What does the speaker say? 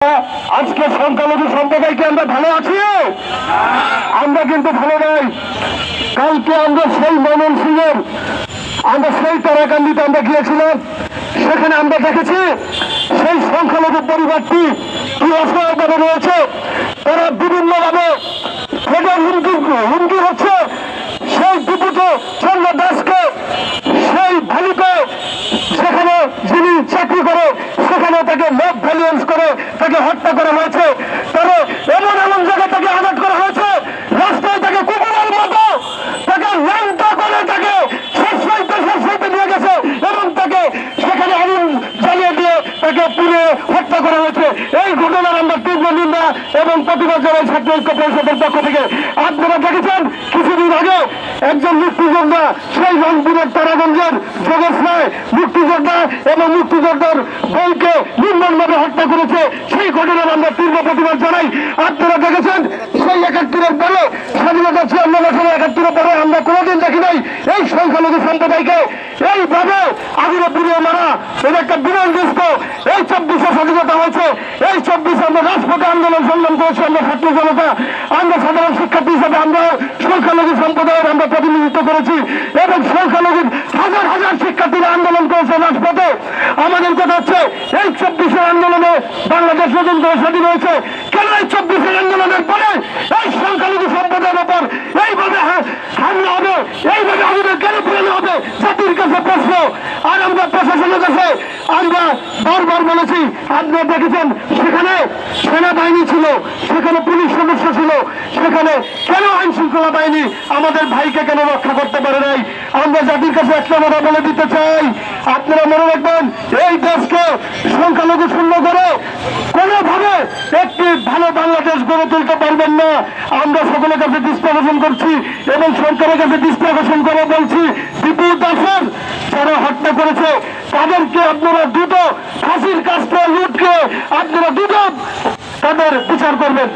আজকে সংখ্যালঘু সম্প্রদায়কে আমরা ভালো আছি, আমরা কিন্তু ভালো নাই। কালকে আমরা সেই ময়মনসিংহের আমরা সেই তারাকান্দিতে আমরা গিয়েছিলাম, সেখানে আমরা দেখেছি সেই সংখ্যালঘু পরিবারটি কি অসহায়ভাবে রয়েছে। তারা বিভিন্নভাবে হুমকি হচ্ছে সেই দুপুকে চন্দ্র দাসকে, সেই ভালুকে সেখানে যিনি চাকরি করে সেখানে তাকে লব ভ্যালিয়েন্স করে তাকে হত্যা করা হয়েছে। তারা এমন এমন জায়গায় তাকে আঘাত করা হয়েছে, রাস্তায় তাকে কুকুরের মতো তাকে ল্যাংটা করে তাকে শেষ নিয়ে গেছে এবং তাকে সেখানে আগুন জ্বালিয়ে দিয়ে তাকে পুড়ে হত্যা করা হয়েছে। এই ঘটনার আমরা তীব্র নিন্দা এবং প্রতিবাদ জানাই ছাত্র ঐক্য পরিষদের পক্ষ থেকে। আপনারা দেখেছেন কিছুদিন আগে একজন মুক্তিযোদ্ধা সেই রংপুরের তারাগঞ্জের যোগেশরায় মুক্তিযোদ্ধা এবং মুক্তিযোদ্ধার বউকে নির্মমভাবে হত্যা করেছে, সেই ঘটনার আমরা তীব্র প্রতিবাদ জানাই। আপনারা দেখেছেন সেই ৭১-এর পরে স্বাধীনতা ৫৬ সালে ৭১-এর পরে আমরা কোনোদিন দেখি নাই এই সংখ্যালঘু সম্প্রদায়কে এইভাবে আগুনে পুড়িয়ে মারা। এটা একটা বিরল দৃশ্য। এই ২৪শে স্বাধীনতা হয়েছে, এই ২৪শে আমরা রাজপথে আন্দোলন সংগ্রাম করেছি, আমরা ছাত্র জনতা, আমরা সাধারণ শিক্ষার্থী হিসাবে আমরা সংখ্যালঘু সম্প্রদায়ের আমরা প্রতিনিধিত্ব করেছি এবং সংখ্যালঘু হাজার হাজার শিক্ষার্থীরা আন্দোলন করেছে রাজপথে। আমাদের কথা হচ্ছে এই ২৪শে আন্দোলনে বাংলাদেশ নতুন করে স্বাধীন হয়েছে, কেন এই ২৪শে আন্দোলনের পরে এই সংখ্যালঘু সম্প্রদায়ের উপর এইভাবে হামলা হবে, এইভাবে আমাদের কেন পুরানো হবে? জাতির কাছে প্রশ্ন। আর আমরা প্রশাসনের কাছে আমরা বারবার বলেছি, আপনারা দেখেছেন সেখানে সেনাবাহিনী ছিল, সেখানে পুলিশ সদস্য ছিল, সেখানে কেন আইন শৃঙ্খলা বাহিনী আমাদের ভাইকে কেন রক্ষা করতে পারে নাই? আমরা জাতির কাছে একটা কথা বলে দিতে চাই, আপনারা মনে রাখবেন এই দেশকে সংখ্যালঘু শূন্য করে কোনোভাবে একটি ভালো বাংলাদেশ গড়ে তুলতে পারবেন না। আমরা সকলের কাছে দৃষ্টি আকর্ষণ করছি এবং সরকারের কাছে দৃষ্টি আকর্ষণ করে বলছি, বিপুল দাসের যারা হত্যা করেছে তাদেরকে আপনারা দ্রুত ফাঁসির কাজটা লুটকে আপনারা দ্রুত তাদের বিচার করবেন।